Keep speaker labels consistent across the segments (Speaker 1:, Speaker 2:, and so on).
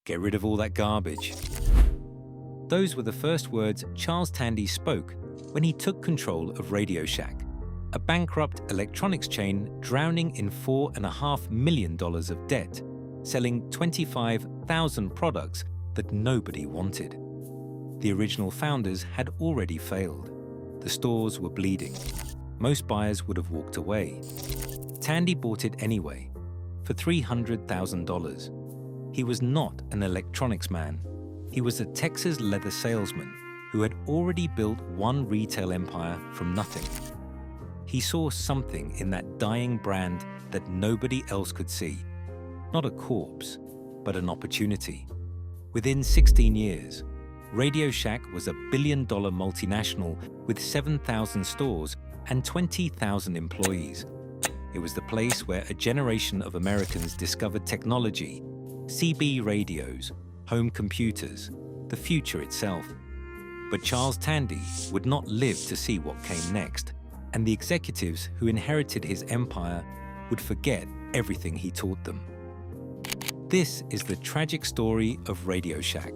Speaker 1: Get rid of all that garbage. Those were the first words Charles Tandy spoke when he took control of RadioShack, a bankrupt electronics chain drowning in $4.5 million of debt, selling 25,000 products that nobody wanted. The original founders had already failed. The stores were bleeding. Most buyers would have walked away. Tandy bought it anyway, for $300,000. He was not an electronics man. He was a Texas leather salesman who had already built one retail empire from nothing. He saw something in that dying brand that nobody else could see. Not a corpse, but an opportunity. Within 16 years, RadioShack was a billion-dollar multinational with 7,000 stores and 20,000 employees. It was the place where a generation of Americans discovered technology, CB radios, home computers, the future itself. But Charles Tandy would not live to see what came next, and the executives who inherited his empire would forget everything he taught them. This is the tragic story of RadioShack,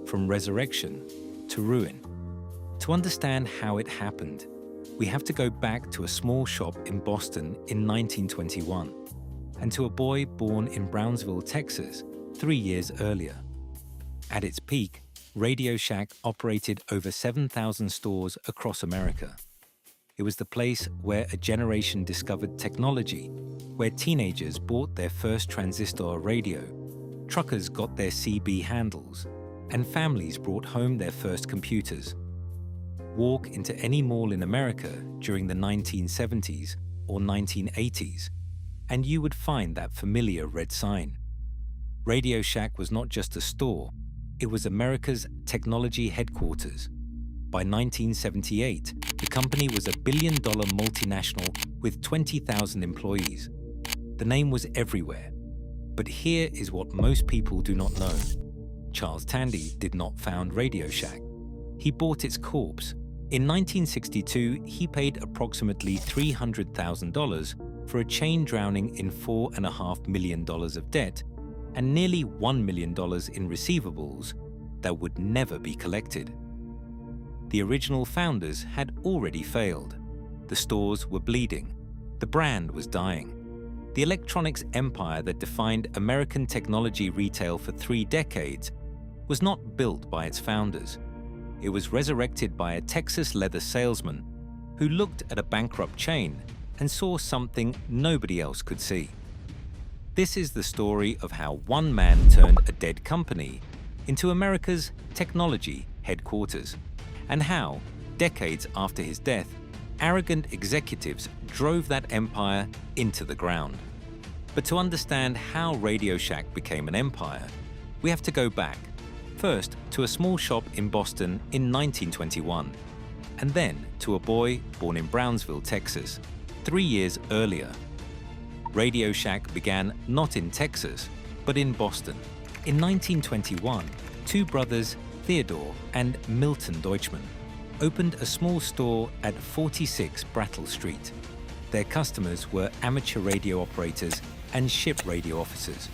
Speaker 1: from resurrection to ruin. To understand how it happened, we have to go back to a small shop in Boston in 1921, and to a boy born in Brownsville, Texas, 3 years earlier. At its peak, RadioShack operated over 7,000 stores across America. It was the place where a generation discovered technology, where teenagers bought their first transistor radio, truckers got their CB handles, and families brought home their first computers. Walk into any mall in America during the 1970s or 1980s, and you would find that familiar red sign. RadioShack was not just a store, it was America's technology headquarters. By 1978, the company was a billion-dollar multinational with 20,000 employees. The name was everywhere. But here is what most people do not know. Charles Tandy did not found RadioShack. He bought its corpse. In 1962, he paid approximately $300,000 for a chain drowning in $4.5 million of debt and nearly $1 million in receivables that would never be collected. The original founders had already failed. The stores were bleeding. The brand was dying. The electronics empire that defined American technology retail for 3 decades was not built by its founders. It was resurrected by a Texas leather salesman who looked at a bankrupt chain and saw something nobody else could see. This is the story of how one man turned a dead company into America's technology headquarters, and how, decades after his death, arrogant executives drove that empire into the ground. But to understand how RadioShack became an empire, we have to go back, first to a small shop in Boston in 1921, and then to a boy born in Brownsville, Texas, 3 years earlier. RadioShack began not in Texas, but in Boston. In 1921, 2 brothers, Theodore and Milton Deutschman, opened a small store at 46 Brattle Street. Their customers were amateur radio operators and ship radio officers,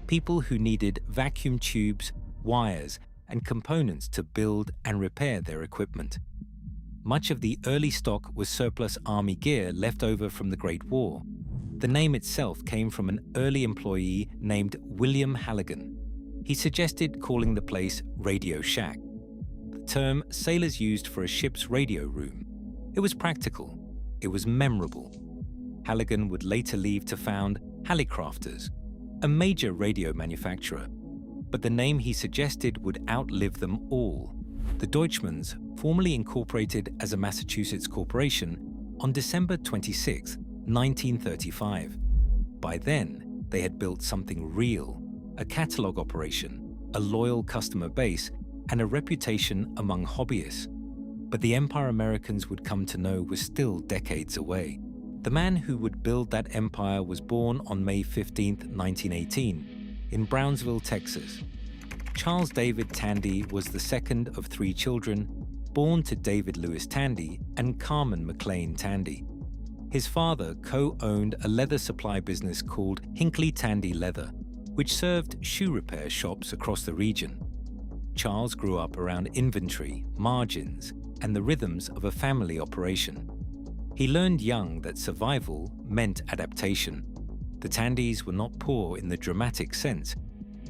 Speaker 1: people who needed vacuum tubes, wires, and components to build and repair their equipment. Much of the early stock was surplus Army gear left over from the Great War. The name itself came from an early employee named William Halligan. He suggested calling the place RadioShack, the term sailors used for a ship's radio room. It was practical. It was memorable. Halligan would later leave to found Hallicrafters, a major radio manufacturer. But the name he suggested would outlive them all. The Deutschmans, formerly incorporated as a Massachusetts corporation, on December 26, 1935. By then, they had built something real, a catalog operation, a loyal customer base, and a reputation among hobbyists. But the empire Americans would come to know was still decades away. The man who would build that empire was born on May 15, 1918, in Brownsville, Texas. Charles David Tandy was the second of 3 children, born to David Lewis Tandy and Carmen McLean Tandy. His father co-owned a leather supply business called Hinckley Tandy Leather, which served shoe repair shops across the region. Charles grew up around inventory, margins, and the rhythms of a family operation. He learned young that survival meant adaptation. The Tandys were not poor in the dramatic sense,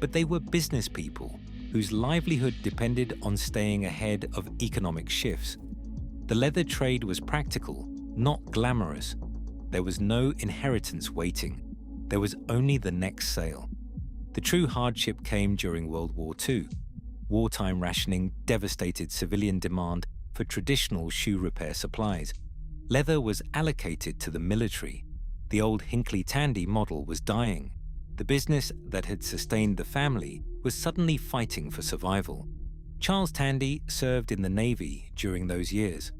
Speaker 1: but they were business people whose livelihood depended on staying ahead of economic shifts. The leather trade was practical, not glamorous. There was no inheritance waiting. There was only the next sale. The true hardship came during World War II. Wartime rationing devastated civilian demand for traditional shoe repair supplies. Leather was allocated to the military. The old Hinckley Tandy model was dying. The business that had sustained the family was suddenly fighting for survival. Charles Tandy served in the Navy during those years,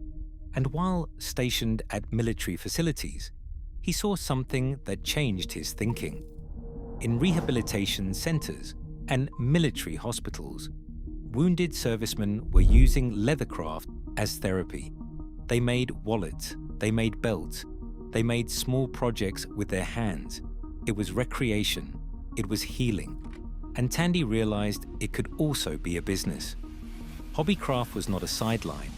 Speaker 1: and while stationed at military facilities, he saw something that changed his thinking. In rehabilitation centers and military hospitals, wounded servicemen were using leathercraft as therapy. They made wallets, they made belts, they made small projects with their hands. It was recreation, it was healing, and Tandy realized it could also be a business. Hobbycraft was not a sideline,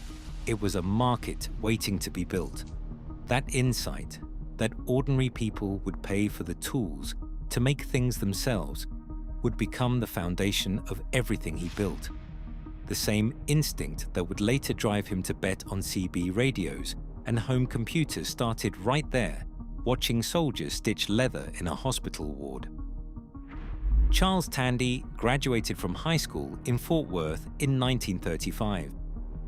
Speaker 1: it was a market waiting to be built. That insight, that ordinary people would pay for the tools to make things themselves, would become the foundation of everything he built. The same instinct that would later drive him to bet on CB radios and home computers started right there, watching soldiers stitch leather in a hospital ward. Charles Tandy graduated from high school in Fort Worth in 1935.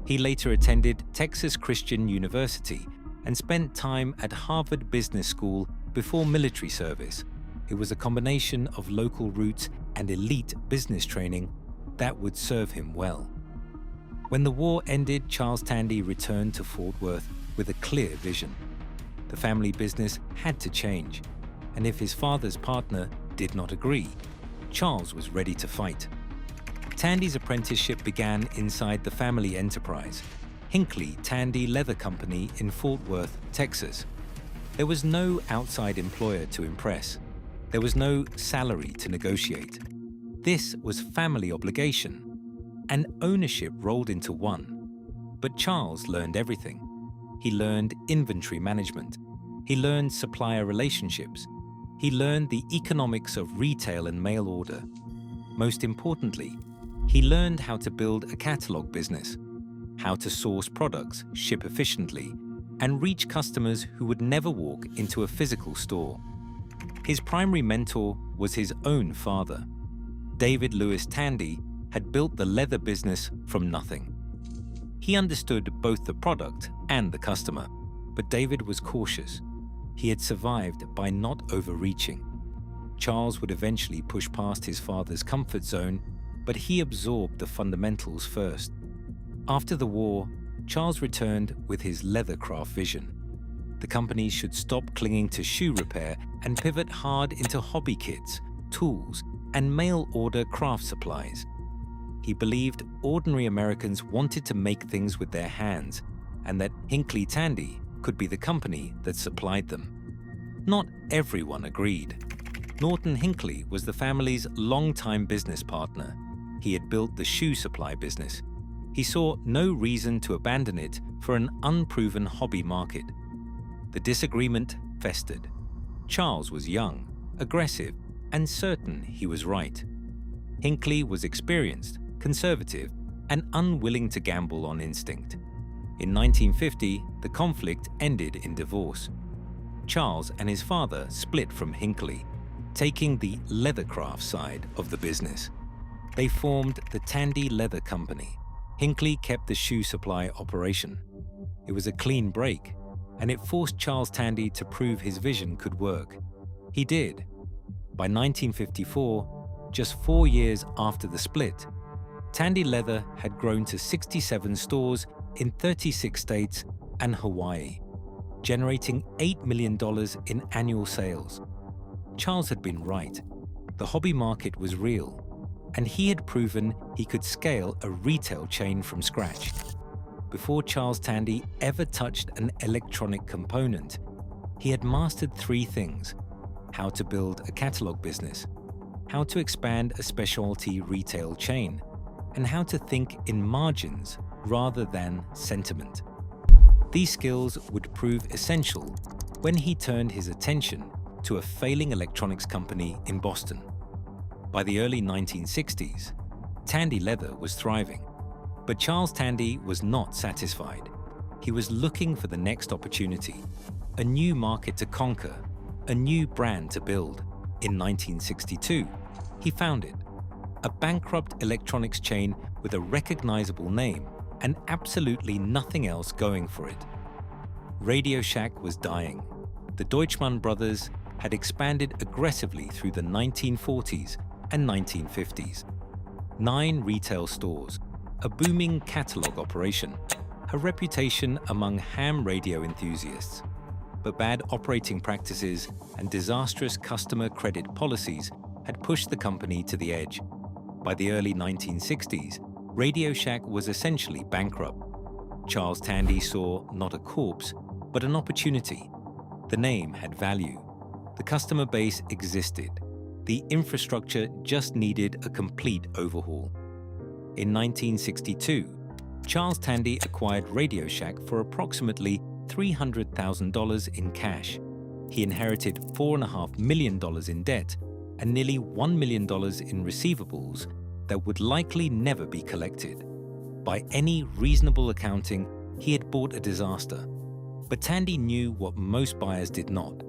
Speaker 1: He later attended Texas Christian University and spent time at Harvard Business School before military service. It was a combination of local roots and elite business training that would serve him well. When the war ended, Charles Tandy returned to Fort Worth with a clear vision. The family business had to change, and if his father's partner did not agree, Charles was ready to fight. Tandy's apprenticeship began inside the family enterprise, Hinckley Tandy Leather Company in Fort Worth, Texas. There was no outside employer to impress. There was no salary to negotiate. This was family obligation, and ownership rolled into one. But Charles learned everything. He learned inventory management. He learned supplier relationships. He learned the economics of retail and mail order. Most importantly, he learned how to build a catalog business, how to source products, ship efficiently, and reach customers who would never walk into a physical store. His primary mentor was his own father. David Lewis Tandy had built the leather business from nothing. He understood both the product and the customer, but David was cautious. He had survived by not overreaching. Charles would eventually push past his father's comfort zone, but he absorbed the fundamentals first. After the war, Charles returned with his leathercraft vision. The company should stop clinging to shoe repair and pivot hard into hobby kits, tools, and mail-order craft supplies. He believed ordinary Americans wanted to make things with their hands, and that Hinckley Tandy could be the company that supplied them. Not everyone agreed. Norton Hinckley was the family's longtime business partner. He had built the shoe supply business. He saw no reason to abandon it for an unproven hobby market. The disagreement festered. Charles was young, aggressive, and certain he was right. Hinckley was experienced, conservative, and unwilling to gamble on instinct. In 1950, the conflict ended in divorce. Charles and his father split from Hinckley, taking the leathercraft side of the business. They formed the Tandy Leather Company. Hinckley kept the shoe supply operation. It was a clean break, and it forced Charles Tandy to prove his vision could work. He did. By 1954, just 4 years after the split, Tandy Leather had grown to 67 stores in 36 states and Hawaii, generating $8 million in annual sales. Charles had been right. The hobby market was real, and he had proven he could scale a retail chain from scratch. Before Charles Tandy ever touched an electronic component, he had mastered 3 things: how to build a catalog business, how to expand a specialty retail chain, and how to think in margins rather than sentiment. These skills would prove essential when he turned his attention to a failing electronics company in Boston. By the early 1960s, Tandy Leather was thriving, but Charles Tandy was not satisfied. He was looking for the next opportunity, a new market to conquer, a new brand to build. In 1962, he found it, a bankrupt electronics chain with a recognizable name and absolutely nothing else going for it. RadioShack was dying. The Deutschmann brothers had expanded aggressively through the 1940s and 1950s. 9 retail stores, a booming catalog operation, a reputation among ham radio enthusiasts. But bad operating practices and disastrous customer credit policies had pushed the company to the edge. By the early 1960s, RadioShack was essentially bankrupt. Charles Tandy saw not a corpse, but an opportunity. The name had value. The customer base existed. The infrastructure just needed a complete overhaul. In 1962, Charles Tandy acquired RadioShack for approximately $300,000 in cash. He inherited $4.5 million in debt and nearly $1 million in receivables that would likely never be collected. By any reasonable accounting, he had bought a disaster. But Tandy knew what most buyers did not.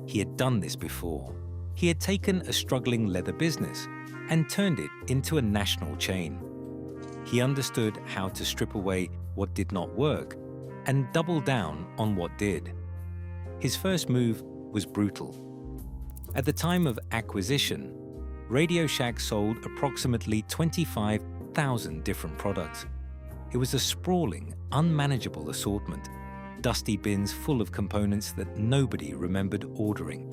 Speaker 1: He had done this before. He had taken a struggling leather business and turned it into a national chain. He understood how to strip away what did not work and double down on what did. His first move was brutal. At the time of acquisition, RadioShack sold approximately 25,000 different products. It was a sprawling, unmanageable assortment, dusty bins full of components that nobody remembered ordering.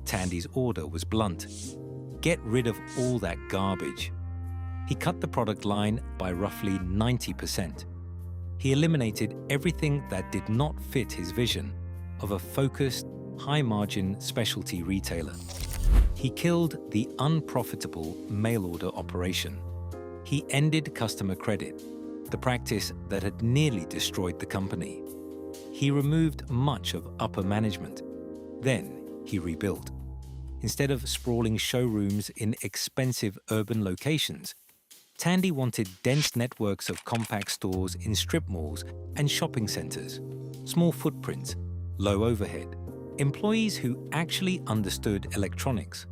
Speaker 1: Tandy's order was blunt: get rid of all that garbage. He cut the product line by roughly 90%. He eliminated everything that did not fit his vision of a focused, high-margin specialty retailer. He killed the unprofitable mail-order operation. He ended customer credit, the practice that had nearly destroyed the company. He removed much of upper management. Then he rebuilt. Instead of sprawling showrooms in expensive urban locations, Tandy wanted dense networks of compact stores in strip malls and shopping centers, small footprints, low overhead, employees who actually understood electronics,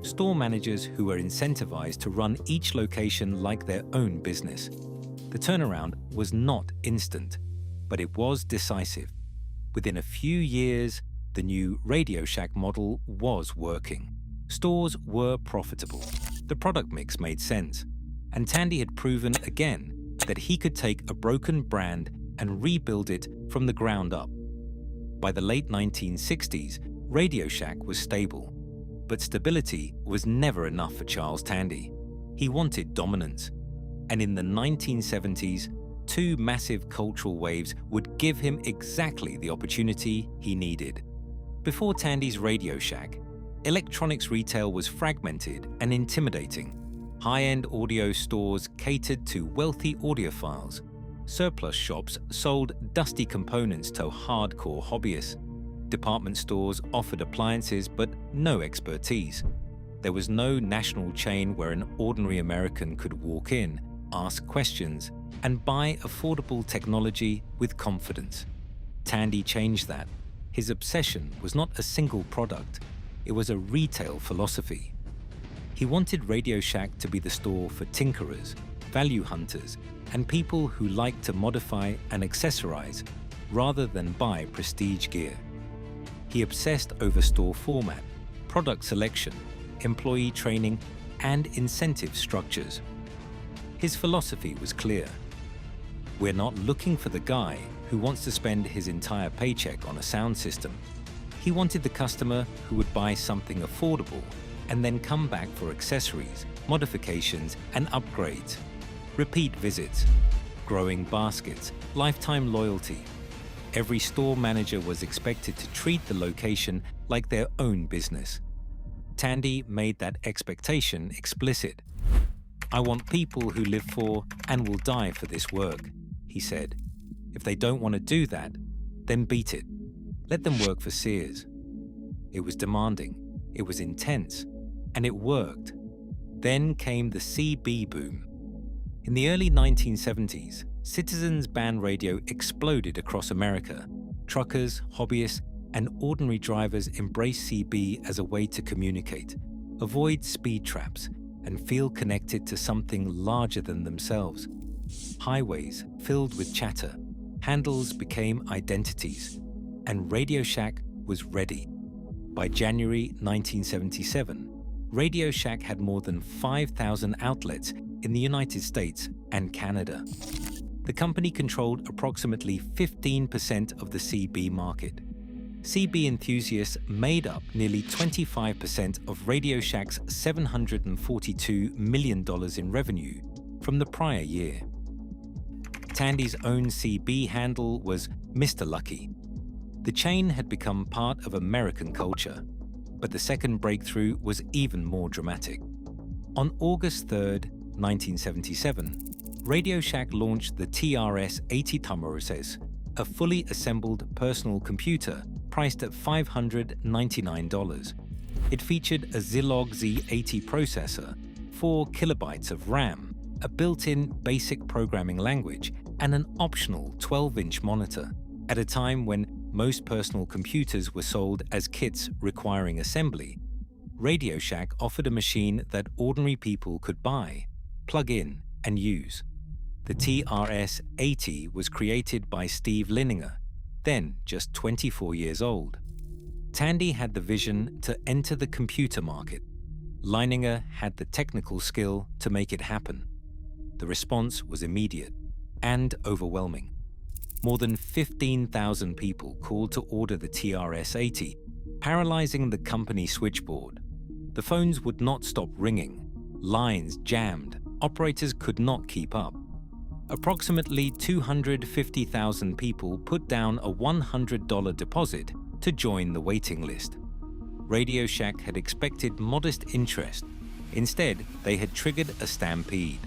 Speaker 1: store managers who were incentivized to run each location like their own business. The turnaround was not instant, but it was decisive. Within a few years, the new RadioShack model was working. Stores were profitable. The product mix made sense. And Tandy had proven again that he could take a broken brand and rebuild it from the ground up. By the late 1960s, RadioShack was stable. But stability was never enough for Charles Tandy. He wanted dominance. And in the 1970s, 2 massive cultural waves would give him exactly the opportunity he needed. Before Tandy's RadioShack, electronics retail was fragmented and intimidating. High-end audio stores catered to wealthy audiophiles. Surplus shops sold dusty components to hardcore hobbyists. Department stores offered appliances but no expertise. There was no national chain where an ordinary American could walk in, ask questions, and buy affordable technology with confidence. Tandy changed that. His obsession was not a single product, it was a retail philosophy. He wanted RadioShack to be the store for tinkerers, value hunters, and people who like to modify and accessorize rather than buy prestige gear. He obsessed over store format, product selection, employee training, and incentive structures. His philosophy was clear. We're not looking for the guy who wants to spend his entire paycheck on a sound system. He wanted the customer who would buy something affordable and then come back for accessories, modifications, and upgrades. Repeat visits, growing baskets, lifetime loyalty. Every store manager was expected to treat the location like their own business. Tandy made that expectation explicit. "I want people who live for and will die for this work," he said. "If they don't want to do that, then beat it. Let them work for Sears." It was demanding, it was intense, and it worked. Then came the CB boom. In the early 1970s, Citizens Band Radio exploded across America. Truckers, hobbyists, and ordinary drivers embraced CB as a way to communicate, avoid speed traps, and feel connected to something larger than themselves. Highways filled with chatter, handles became identities, and RadioShack was ready. By January 1977, RadioShack had more than 5,000 outlets in the United States and Canada. The company controlled approximately 15% of the CB market. CB enthusiasts made up nearly 25% of RadioShack's $742 million in revenue from the prior year. Tandy's own CB handle was Mr. Lucky. The chain had become part of American culture, but the second breakthrough was even more dramatic. On August 3, 1977, RadioShack launched the TRS-80 Tamoroses, a fully assembled personal computer priced at $599. It featured a Zilog Z80 processor, 4 kilobytes of RAM, a built-in basic programming language, and an optional 12-inch monitor. At a time when most personal computers were sold as kits requiring assembly, RadioShack offered a machine that ordinary people could buy, plug in, and use. The TRS-80 was created by Steve Lininger, then just 24 years old. Tandy had the vision to enter the computer market. Lininger had the technical skill to make it happen. The response was immediate and overwhelming. More than 15,000 people called to order the TRS-80, paralyzing the company switchboard. The phones would not stop ringing. Lines jammed. Operators could not keep up. Approximately 250,000 people put down a $100 deposit to join the waiting list. RadioShack had expected modest interest. Instead, they had triggered a stampede.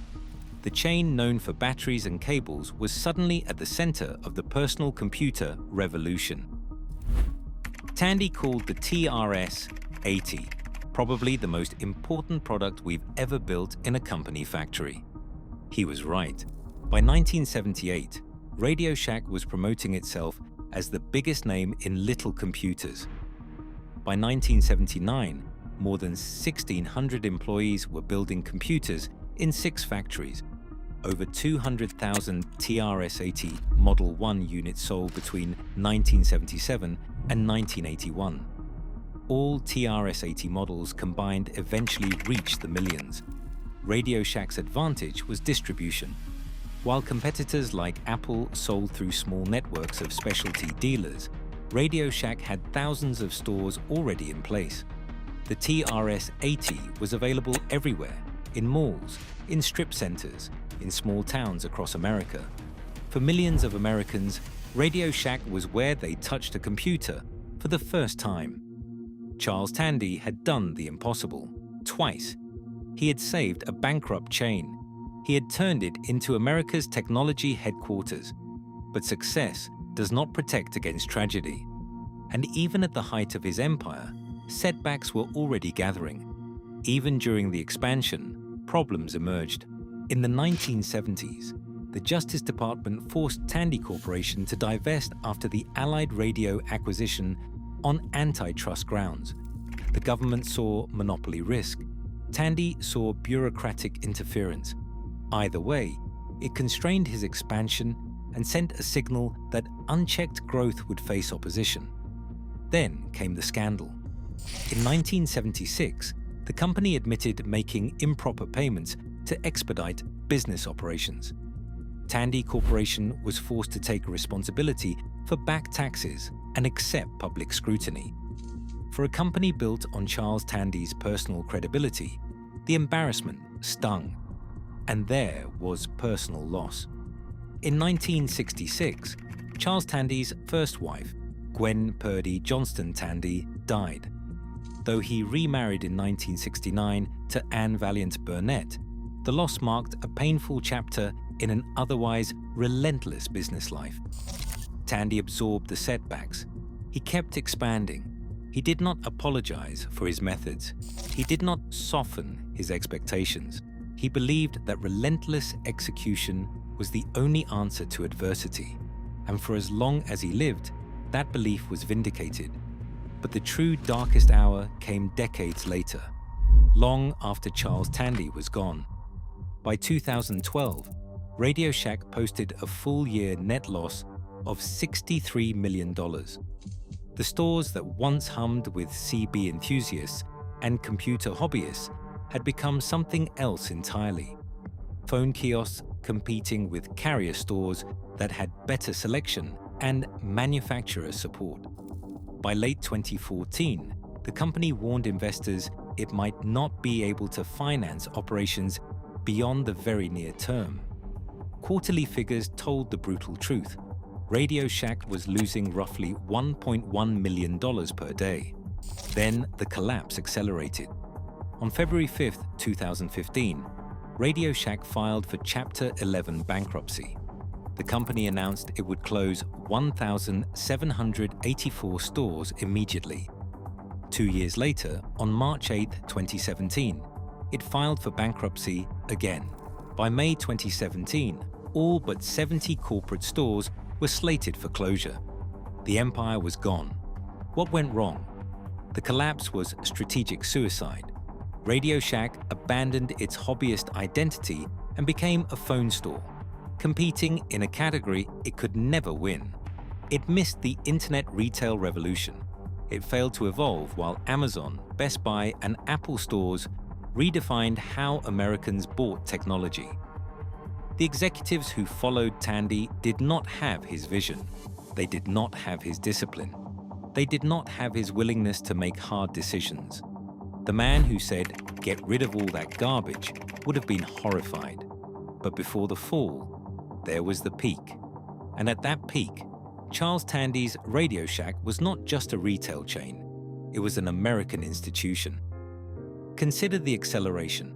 Speaker 1: The chain known for batteries and cables was suddenly at the center of the personal computer revolution. Tandy called the TRS-80 probably the most important product we've ever built in a company factory. He was right. By 1978, RadioShack was promoting itself as the biggest name in little computers. By 1979, more than 1,600 employees were building computers in 6 factories. Over 200,000 TRS-80 Model 1 units sold between 1977 and 1981. All TRS-80 models combined eventually reached the millions. RadioShack's advantage was distribution. While competitors like Apple sold through small networks of specialty dealers, RadioShack had thousands of stores already in place. The TRS-80 was available everywhere, in malls, in strip centers, in small towns across America. For millions of Americans, RadioShack was where they touched a computer for the first time. Charles Tandy had done the impossible, twice. He had saved a bankrupt chain. He had turned it into America's technology headquarters. But success does not protect against tragedy. And even at the height of his empire, setbacks were already gathering. Even during the expansion, problems emerged. In the 1970s, the Justice Department forced Tandy Corporation to divest after the Allied Radio acquisition on antitrust grounds. The government saw monopoly risk. Tandy saw bureaucratic interference. Either way, it constrained his expansion and sent a signal that unchecked growth would face opposition. Then came the scandal. In 1976, the company admitted making improper payments to expedite business operations. Tandy Corporation was forced to take responsibility for back taxes and accept public scrutiny. For a company built on Charles Tandy's personal credibility, the embarrassment stung, and there was personal loss. In 1966, Charles Tandy's first wife, Gwen Purdy Johnston Tandy, died. Though he remarried in 1969 to Anne Valiant Burnett, the loss marked a painful chapter in an otherwise relentless business life. Tandy absorbed the setbacks. He kept expanding. He did not apologize for his methods. He did not soften his expectations. He believed that relentless execution was the only answer to adversity, and for as long as he lived, that belief was vindicated. But the true darkest hour came decades later, long after Charles Tandy was gone. By 2012, RadioShack posted a full-year net loss of $63 million. The stores that once hummed with CB enthusiasts and computer hobbyists had become something else entirely. Phone kiosks competing with carrier stores that had better selection and manufacturer support. By late 2014, the company warned investors it might not be able to finance operations beyond the very near term. Quarterly figures told the brutal truth. RadioShack was losing roughly $1.1 million per day. Then the collapse accelerated. On February 5, 2015, RadioShack filed for Chapter 11 bankruptcy. The company announced it would close 1,784 stores immediately. 2 years later, on March 8, 2017, it filed for bankruptcy again. By May 2017, all but 70 corporate stores were slated for closure. The empire was gone. What went wrong? The collapse was strategic suicide. RadioShack abandoned its hobbyist identity and became a phone store, competing in a category it could never win. It missed the internet retail revolution. It failed to evolve while Amazon, Best Buy, and Apple stores redefined how Americans bought technology. The executives who followed Tandy did not have his vision. They did not have his discipline. They did not have his willingness to make hard decisions. The man who said, "Get rid of all that garbage," would have been horrified. But before the fall, there was the peak. And at that peak, Charles Tandy's RadioShack was not just a retail chain. It was an American institution. Consider the acceleration.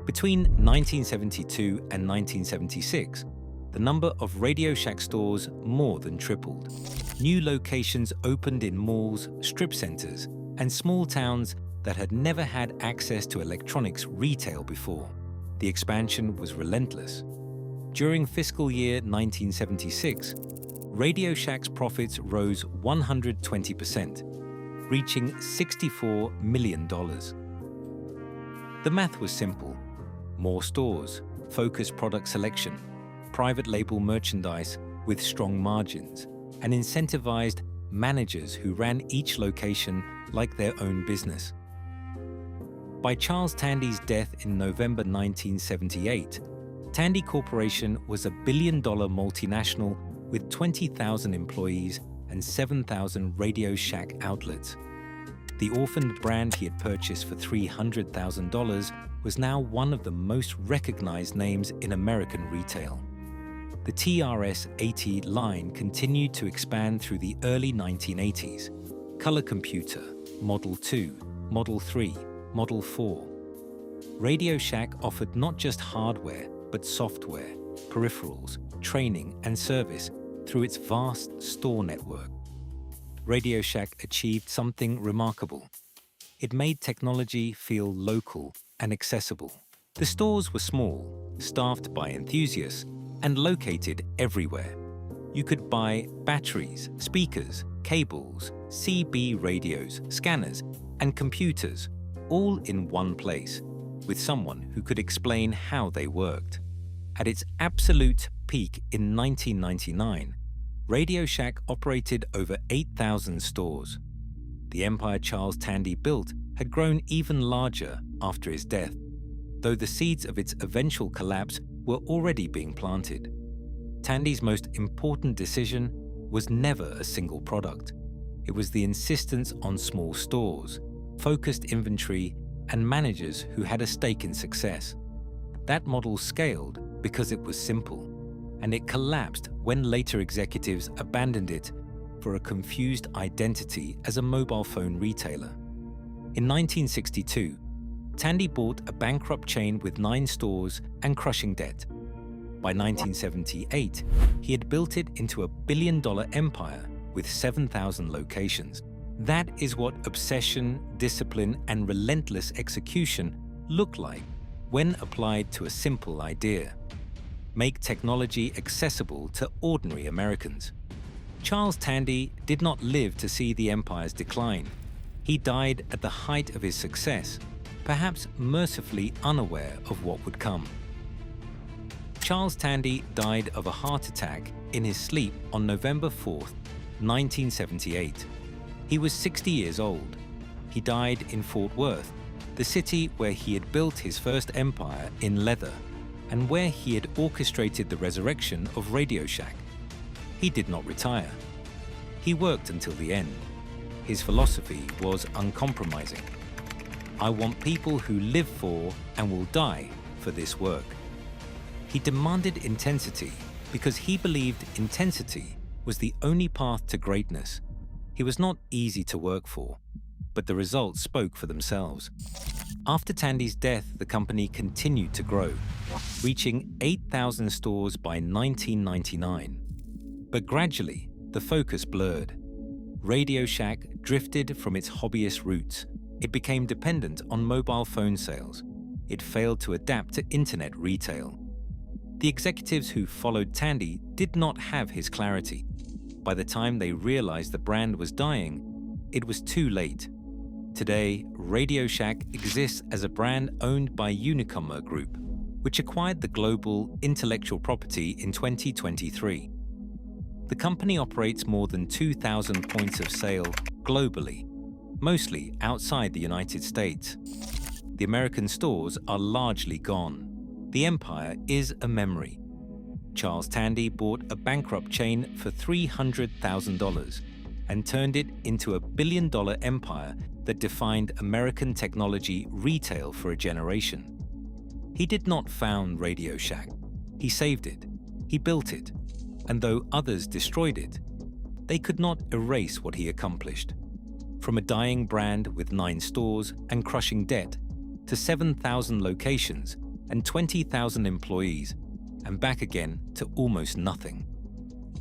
Speaker 1: Between 1972 and 1976, the number of RadioShack stores more than tripled. New locations opened in malls, strip centers, and small towns that had never had access to electronics retail before. The expansion was relentless. During fiscal year 1976, RadioShack's profits rose 120%, reaching $64 million. The math was simple. More stores, focused product selection, private label merchandise with strong margins, and incentivized managers who ran each location like their own business. By Charles Tandy's death in November 1978, Tandy Corporation was a billion-dollar multinational with 20,000 employees and 7,000 RadioShack outlets. The orphaned brand he had purchased for $300,000 was now one of the most recognized names in American retail. The TRS-80 line continued to expand through the early 1980s. Color computer, Model 2, Model 3, Model 4. RadioShack offered not just hardware, but software, peripherals, training, and service through its vast store network. RadioShack achieved something remarkable. It made technology feel local and accessible. The stores were small, staffed by enthusiasts, and located everywhere. You could buy batteries, speakers, cables, CB radios, scanners, and computers, all in one place, with someone who could explain how they worked. At its absolute peak in 1999, RadioShack operated over 8,000 stores. The empire Charles Tandy built had grown even larger after his death, though the seeds of its eventual collapse were already being planted. Tandy's most important decision was never a single product. It was the insistence on small stores, focused inventory, and managers who had a stake in success. That model scaled because it was simple, and it collapsed when later executives abandoned it for a confused identity as a mobile phone retailer. In 1962, Tandy bought a bankrupt chain with 9 stores and crushing debt. By 1978, he had built it into a billion-dollar empire with 7,000 locations. That is what obsession, discipline, and relentless execution look like when applied to a simple idea: make technology accessible to ordinary Americans. Charles Tandy did not live to see the empire's decline. He died at the height of his success, perhaps mercifully unaware of what would come. Charles Tandy died of a heart attack in his sleep on November 4, 1978. He was 60 years old. He died in Fort Worth, the city where he had built his first empire in leather and where he had orchestrated the resurrection of RadioShack. He did not retire. He worked until the end. His philosophy was uncompromising. I want people who live for and will die for this work. He demanded intensity because he believed intensity was the only path to greatness. He was not easy to work for, but the results spoke for themselves. After Tandy's death, the company continued to grow, reaching 8,000 stores by 1999. But gradually, the focus blurred. RadioShack drifted from its hobbyist roots. It became dependent on mobile phone sales. It failed to adapt to internet retail. The executives who followed Tandy did not have his clarity. By the time they realized the brand was dying, it was too late. Today, RadioShack exists as a brand owned by Unicomer Group, which acquired the global intellectual property in 2023. The company operates more than 2,000 points of sale globally, mostly outside the United States. The American stores are largely gone. The empire is a memory. Charles Tandy bought a bankrupt chain for $300,000 and turned it into a billion-dollar empire that defined American technology retail for a generation. He did not found RadioShack. He saved it. He built it. And though others destroyed it, they could not erase what he accomplished. From a dying brand with 9 stores and crushing debt, to 7,000 locations and 20,000 employees, and back again to almost nothing.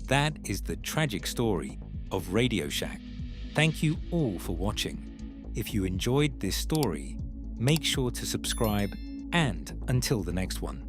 Speaker 1: That is the tragic story of RadioShack. Thank you all for watching. If you enjoyed this story, make sure to subscribe, and until the next one.